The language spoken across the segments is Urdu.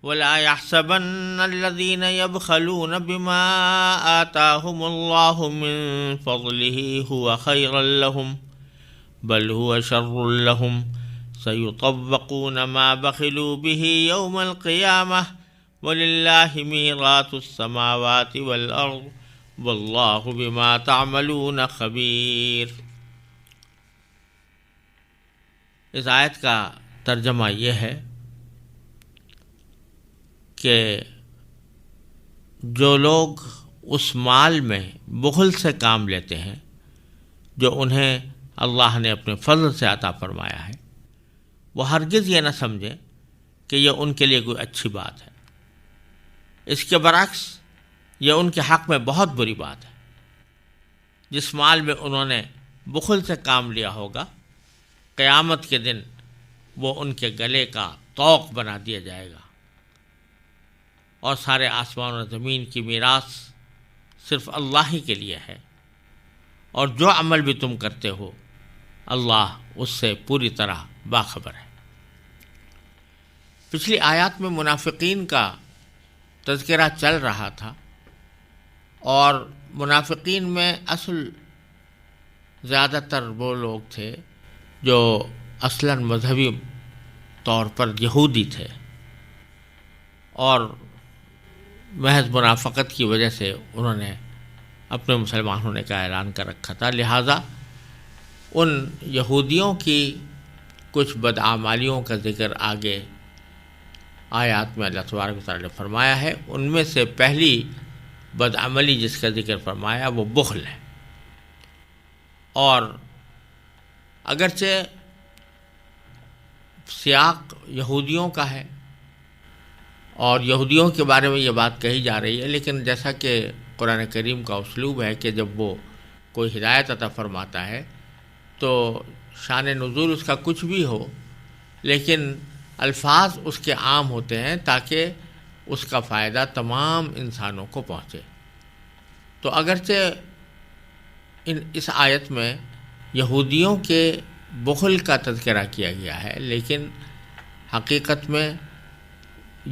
ولا يحسبن الذين يبخلون بما آتاهم الله من فضله هو خيرا لهم بل هو شر لهم سيطوقون ما بخلوا به يوم القيامة ولله ميراث السماوات والأرض والله بما تعملون خبير۔ اس آیت کا ترجمہ یہ ہے کہ جو لوگ اس مال میں بخل سے کام لیتے ہیں جو انہیں اللہ نے اپنے فضل سے عطا فرمایا ہے، وہ ہرگز یہ نہ سمجھیں کہ یہ ان کے لیے کوئی اچھی بات ہے۔ اس کے برعکس یہ ان کے حق میں بہت بری بات ہے۔ جس مال میں انہوں نے بخل سے کام لیا ہوگا، قیامت کے دن وہ ان کے گلے کا طوق بنا دیا جائے گا، اور سارے آسمان اور زمین کی میراث صرف اللہ ہی کے لیے ہے، اور جو عمل بھی تم کرتے ہو اللہ اس سے پوری طرح باخبر ہے۔ پچھلی آیات میں منافقین کا تذکرہ چل رہا تھا، اور منافقین میں اصل زیادہ تر وہ لوگ تھے جو اصلاً مذہبی طور پر یہودی تھے، اور محض منافقت کی وجہ سے انہوں نے اپنے مسلمان ہونے کا اعلان کر رکھا تھا۔ لہٰذا ان یہودیوں کی کچھ بدعمالیوں کا ذکر آگے آیات میں اللہ تبارک و تعالیٰ نے فرمایا ہے۔ ان میں سے پہلی بدعملی جس کا ذکر فرمایا وہ بخل ہے، اور اگرچہ سیاق یہودیوں کا ہے اور یہودیوں کے بارے میں یہ بات کہی جا رہی ہے، لیکن جیسا کہ قرآن کریم کا اسلوب ہے کہ جب وہ کوئی ہدایت عطا فرماتا ہے تو شان نزول اس کا کچھ بھی ہو، لیکن الفاظ اس کے عام ہوتے ہیں تاکہ اس کا فائدہ تمام انسانوں کو پہنچے۔ تو اگرچہ اس آیت میں یہودیوں کے بخل کا تذکرہ کیا گیا ہے، لیکن حقیقت میں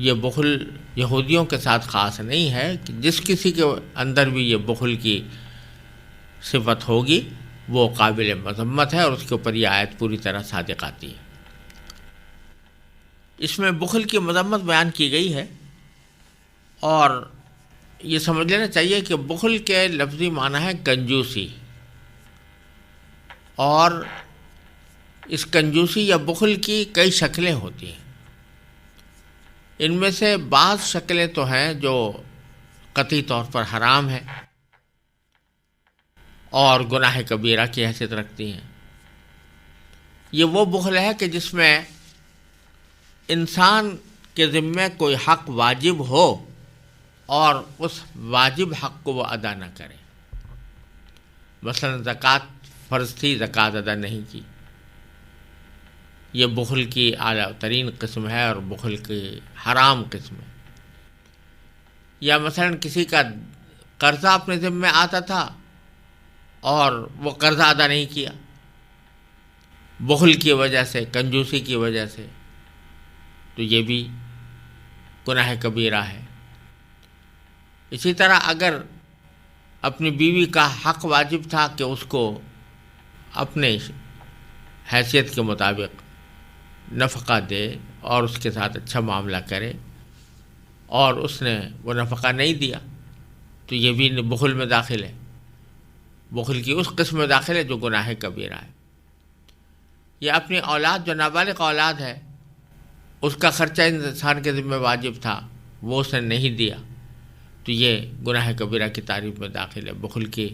یہ بخل یہودیوں کے ساتھ خاص نہیں ہے، کہ جس کسی کے اندر بھی یہ بخل کی صفت ہوگی وہ قابل مذمت ہے، اور اس کے اوپر یہ آیت پوری طرح صادق آتی ہے۔ اس میں بخل کی مذمت بیان کی گئی ہے، اور یہ سمجھ لینا چاہیے کہ بخل کے لفظی معنی ہے کنجوسی، اور اس کنجوسی یا بخل کی کئی شکلیں ہوتی ہیں۔ ان میں سے بعض شکلیں تو ہیں جو قطعی طور پر حرام ہیں اور گناہ کبیرہ کی حیثیت رکھتی ہیں۔ یہ وہ بخل ہے کہ جس میں انسان کے ذمے کوئی حق واجب ہو اور اس واجب حق کو وہ ادا نہ کرے۔ مثلا زکوٰۃ فرض تھی، زکوٰۃ ادا نہیں کی، یہ بخل کی اعلیٰ ترین قسم ہے اور بخل کی حرام قسم ہے۔ یا مثلا کسی کا قرضہ اپنے ذمے آتا تھا اور وہ قرضہ ادا نہیں کیا، بخل کی وجہ سے، کنجوسی کی وجہ سے، تو یہ بھی گناہ کبیرہ ہے۔ اسی طرح اگر اپنی بیوی کا حق واجب تھا کہ اس کو اپنے حیثیت کے مطابق نفقہ دے اور اس کے ساتھ اچھا معاملہ کرے، اور اس نے وہ نفقہ نہیں دیا، تو یہ بھی بخل میں داخل ہے، بخل کی اس قسم میں داخل ہے جو گناہ کبیرہ ہے۔ یا اپنی اولاد جو نابالغ اولاد ہے، اس کا خرچہ انسان کے ذمہ واجب تھا، وہ اس نے نہیں دیا، تو یہ گناہ کبیرہ کی تعریف میں داخل ہے، بخل کی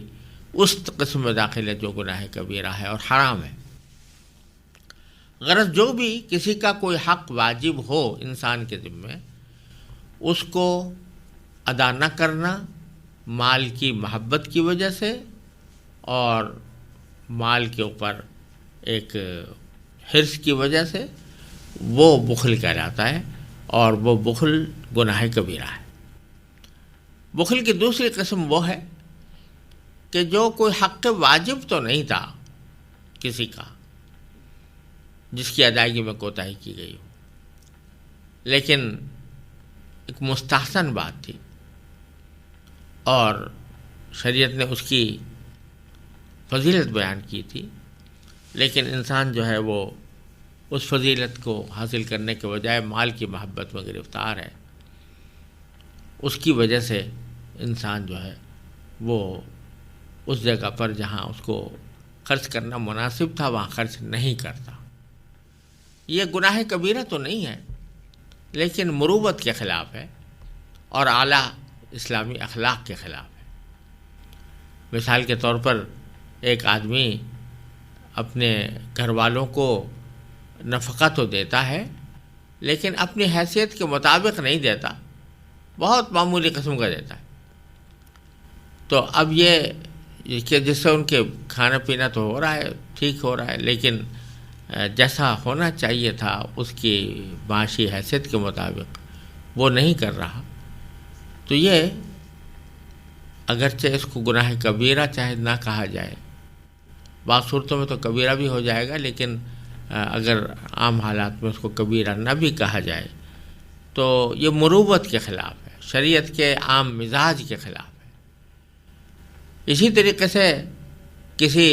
اس قسم میں داخل ہے جو گناہ کبیرہ ہے اور حرام ہے۔ غرض جو بھی کسی کا کوئی حق واجب ہو انسان کے ذمہ، اس کو ادا نہ کرنا مال کی محبت کی وجہ سے اور مال کے اوپر ایک حرص کی وجہ سے، وہ بخل کہلاتا ہے، اور وہ بخل گناہ کبیرہ ہے۔ بخل کی دوسری قسم وہ ہے کہ جو کوئی حق واجب تو نہیں تھا کسی کا، جس کی ادائیگی میں کوتاہی کی گئی ہو، لیکن ایک مستحسن بات تھی اور شریعت نے اس کی فضیلت بیان کی تھی، لیکن انسان جو ہے وہ اس فضیلت کو حاصل کرنے کے بجائے مال کی محبت میں گرفتار ہے۔ اس کی وجہ سے انسان جو ہے وہ اس جگہ پر جہاں اس کو خرچ کرنا مناسب تھا وہاں خرچ نہیں کرتا۔ یہ گناہ کبیرہ تو نہیں ہے، لیکن مروت کے خلاف ہے اور اعلیٰ اسلامی اخلاق کے خلاف ہے۔ مثال کے طور پر ایک آدمی اپنے گھر والوں کو نفقہ تو دیتا ہے لیکن اپنی حیثیت کے مطابق نہیں دیتا، بہت معمولی قسم کا دیتا ہے۔ تو اب یہ کہ جس سے ان کے کھانا پینا تو ہو رہا ہے، ٹھیک ہو رہا ہے، لیکن جیسا ہونا چاہیے تھا اس کی معاشی حیثیت کے مطابق وہ نہیں کر رہا، تو یہ اگرچہ اس کو گناہ کبیرہ چاہے نہ کہا جائے، بعض صورتوں میں تو کبیرہ بھی ہو جائے گا، لیکن اگر عام حالات میں اس کو کبیرہ نہ بھی کہا جائے تو یہ مروت کے خلاف ہے، شریعت کے عام مزاج کے خلاف ہے۔ اسی طریقے سے کسی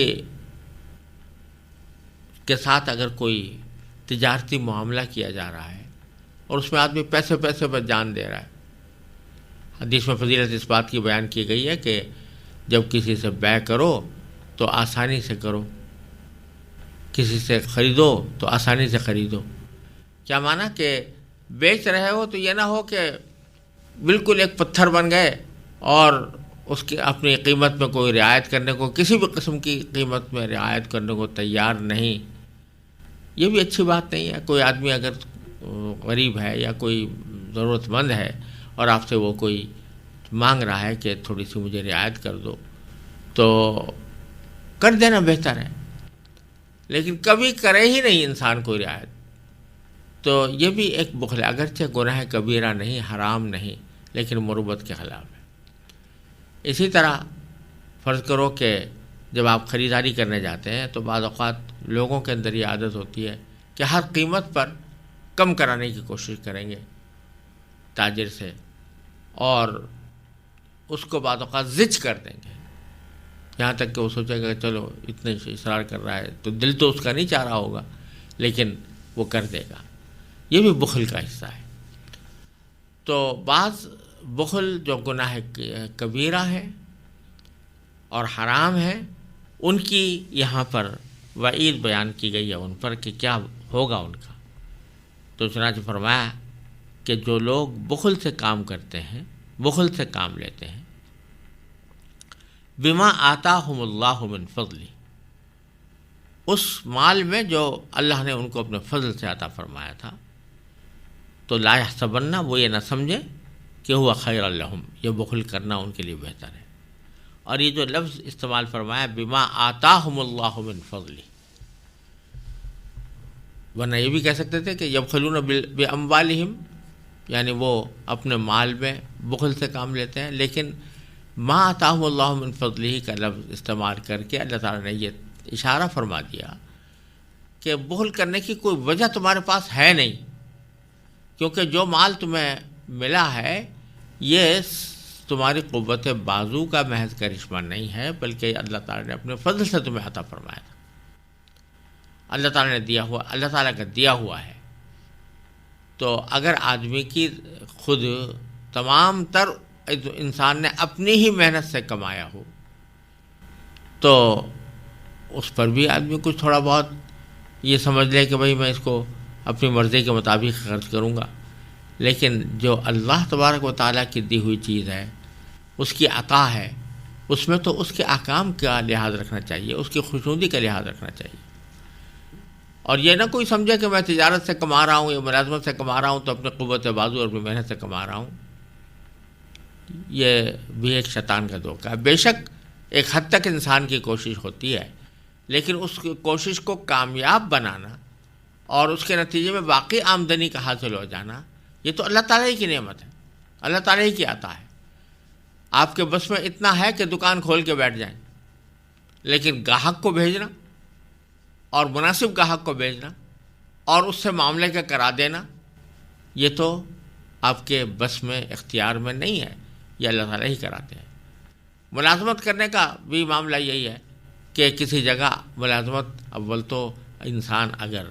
کے ساتھ اگر کوئی تجارتی معاملہ کیا جا رہا ہے اور اس میں آدمی پیسے پر جان دے رہا ہے، حدیث میں فضیلت اس بات کی بیان کی گئی ہے کہ جب کسی سے بیع کرو تو آسانی سے کرو، کسی سے خریدو تو آسانی سے خریدو۔ کیا معنی کہ بیچ رہے ہو تو یہ نہ ہو کہ بالکل ایک پتھر بن گئے اور اس کی اپنی قیمت میں کوئی رعایت کرنے کو، کسی بھی قسم کی قیمت میں رعایت کرنے کو تیار نہیں۔ یہ بھی اچھی بات نہیں ہے۔ کوئی آدمی اگر غریب ہے یا کوئی ضرورت مند ہے اور آپ سے وہ کوئی مانگ رہا ہے کہ تھوڑی سی مجھے رعایت کر دو، تو کر دینا بہتر ہے، لیکن کبھی کرے ہی نہیں انسان کوئی رعایت، تو یہ بھی ایک بخل ہے۔ اگرچہ گناہ کبیرہ نہیں، حرام نہیں، لیکن مروت کے خلاف ہے۔ اسی طرح فرض کرو کہ جب آپ خریداری کرنے جاتے ہیں تو بعض اوقات لوگوں کے اندر یہ عادت ہوتی ہے کہ ہر قیمت پر کم کرانے کی کوشش کریں گے تاجر سے، اور اس کو بعض اوقات زج کر دیں گے، یہاں تک کہ وہ سوچے گا کہ چلو اتنے اصرار کر رہا ہے تو دل تو اس کا نہیں چاہ رہا ہوگا، لیکن وہ کر دے گا۔ یہ بھی بخل کا حصہ ہے۔ تو بعض بخل جو گناہ کبیرہ ہے اور حرام ہے، ان کی یہاں پر وعید بیان کی گئی ہے ان پر کہ کیا ہوگا ان کا۔ تو چنانچہ فرمایا کہ جو لوگ بخل سے کام کرتے ہیں، بخل سے کام لیتے ہیں، بما آتاہم اللہ من فضل، اس مال میں جو اللہ نے ان کو اپنے فضل سے عطا فرمایا تھا، تو لا یحسبن، وہ یہ نہ سمجھے کہ ہوا خیر لہم، یہ بخل کرنا ان کے لیے بہتر ہے۔ اور یہ جو لفظ استعمال فرمایا بما آتاہم اللہ من فضل، ورنہ یہ بھی کہہ سکتے تھے کہ یبخلون باموالہم، یعنی وہ اپنے مال میں بخل سے کام لیتے ہیں، لیکن ما آتاہم اللہ من فضلہ کا لفظ استعمال کر کے اللہ تعالیٰ نے یہ اشارہ فرما دیا کہ بخل کرنے کی کوئی وجہ تمہارے پاس ہے نہیں، کیونکہ جو مال تمہیں ملا ہے یہ تمہاری قوت بازو کا محض کرشمہ نہیں ہے، بلکہ اللہ تعالیٰ نے اپنے فضل سے تمہیں عطا فرمایا تھا، اللہ تعالیٰ نے دیا ہوا، اللہ تعالیٰ کا دیا ہوا ہے۔ تو اگر آدمی کی خود تمام تر انسان نے اپنی ہی محنت سے کمایا ہو تو اس پر بھی آدمی کچھ تھوڑا بہت یہ سمجھ لے کہ بھئی میں اس کو اپنی مرضی کے مطابق خرچ کروں گا، لیکن جو اللہ تبارک و تعالیٰ کی دی ہوئی چیز ہے، اس کی عطا ہے، اس میں تو اس کے احکام کا لحاظ رکھنا چاہیے، اس کی خوشنودی کا لحاظ رکھنا چاہیے، اور یہ نہ کوئی سمجھے کہ میں تجارت سے کما رہا ہوں یا ملازمت سے کما رہا ہوں تو اپنے قوت بازو اور اپنی محنت سے کما رہا ہوں۔ یہ بھی ایک شیطان کا دھوکہ ہے۔ بے شک ایک حد تک انسان کی کوشش ہوتی ہے، لیکن اس کوشش کو کامیاب بنانا اور اس کے نتیجے میں باقی آمدنی کا حاصل ہو جانا، یہ تو اللہ تعالیٰ ہی کی نعمت ہے، اللہ تعالیٰ ہی کی عطا ہے۔ آپ کے بس میں اتنا ہے کہ دکان کھول کے بیٹھ جائیں، لیکن گاہک کو بھیجنا اور مناسب گاہک کو بھیجنا اور اس سے معاملے کا کرا دینا، یہ تو آپ کے بس میں اختیار میں نہیں ہے، یہ اللہ تعالیٰ ہی کراتے ہیں۔ ملازمت کرنے کا بھی معاملہ یہی ہے کہ کسی جگہ ملازمت، اول تو انسان اگر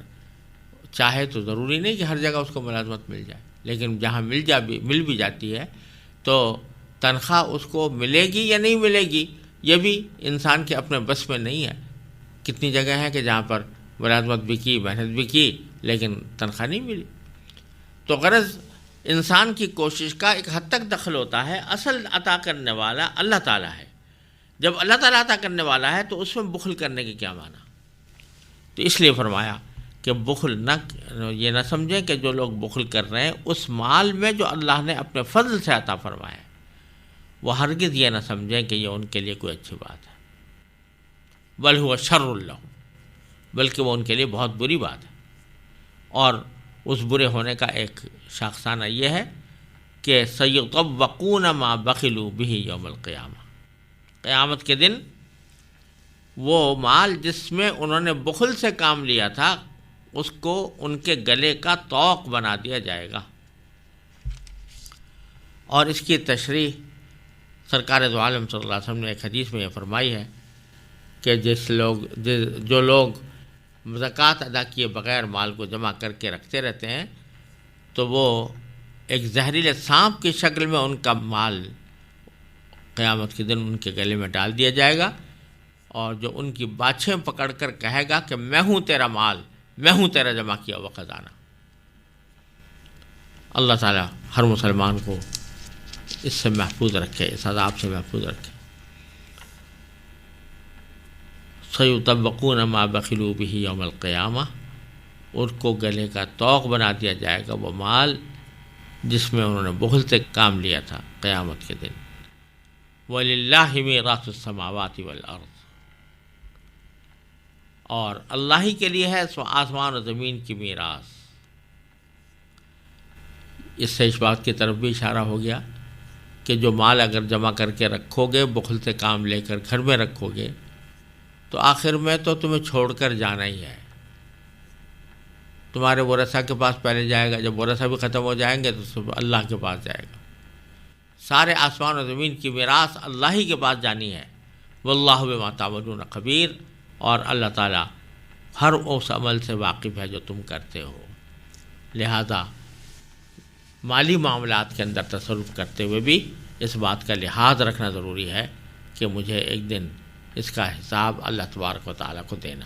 چاہے تو ضروری نہیں کہ ہر جگہ اس کو ملازمت مل جائے، لیکن جہاں مل بھی جاتی ہے تو تنخواہ اس کو ملے گی یا نہیں ملے گی یہ بھی انسان کے اپنے بس میں نہیں ہے۔ کتنی جگہ ہیں کہ جہاں پر ملازمت بھی کی، محنت بھی کی، لیکن تنخواہ نہیں ملی۔ تو غرض انسان کی کوشش کا ایک حد تک دخل ہوتا ہے، اصل عطا کرنے والا اللہ تعالیٰ ہے۔ جب اللہ تعالیٰ عطا کرنے والا ہے تو اس میں بخل کرنے کے کیا معنی؟ تو اس لیے فرمایا کہ بخل یہ نہ سمجھیں کہ جو لوگ بخل کر رہے ہیں اس مال میں جو اللہ نے اپنے فضل سے عطا فرمایا ہے، وہ ہرگز یہ نہ سمجھیں کہ یہ ان کے لیے کوئی اچھی بات ہے، بل ہوا شر لہم، بلکہ وہ ان کے لیے بہت بری بات ہے۔ اور اس برے ہونے کا ایک شاخسانہ یہ ہے کہ سیطوقون ما بخلوا بہ یوم القیامہ، قیامت کے دن وہ مال جس میں انہوں نے بخل سے کام لیا تھا اس کو ان کے گلے کا طوق بنا دیا جائے گا۔ اور اس کی تشریح سرکار دو عالم صلی اللہ علیہ وسلم نے ایک حدیث میں یہ فرمائی ہے کہ جو لوگ زکوٰۃ ادا کیے بغیر مال کو جمع کر کے رکھتے رہتے ہیں تو وہ ایک زہریلے سانپ کی شکل میں ان کا مال قیامت کے دن ان کے گلے میں ڈال دیا جائے گا، اور جو ان کی باچھیں پکڑ کر کہے گا کہ میں ہوں تیرا مال، میں ہوں تیرا جمع کیا ہوا خزانہ۔ اللہ تعالیٰ ہر مسلمان کو اس سے محفوظ رکھے، اس عذاب سے محفوظ رکھے۔ سیطوقون ما بخلوا بہ یوم القیامہ، ان کو گلے کا طوق بنا دیا جائے گا وہ مال جس میں انہوں نے بخل سے کام لیا تھا قیامت کے دن۔ وَلِلَّهِ مِيرَاثُ السَّمَاوَاتِ وَالْأَرْضِ، اور اللہ ہی کے لیے ہے آسمان و زمین کی میراث۔ اس سے اس بات کی طرف بھی اشارہ ہو گیا کہ جو مال اگر جمع کر کے رکھو گے، بخل سے کام لے کر گھر میں رکھو گے، تو آخر میں تو تمہیں چھوڑ کر جانا ہی ہے۔ تمہارے ورثہ کے پاس پہلے جائے گا، جب ورثہ بھی ختم ہو جائیں گے تو سب اللہ کے پاس جائے گا۔ سارے آسمان و زمین کی میراث اللہ ہی کے پاس جانی ہے۔ واللہ بما تعملون خبیر، اور اللہ تعالیٰ ہر اس عمل سے واقف ہے جو تم کرتے ہو۔ لہذا مالی معاملات کے اندر تصرف کرتے ہوئے بھی اس بات کا لحاظ رکھنا ضروری ہے کہ مجھے ایک دن اس کا حساب اللہ تبارک و تعالیٰ کو دینا ہے۔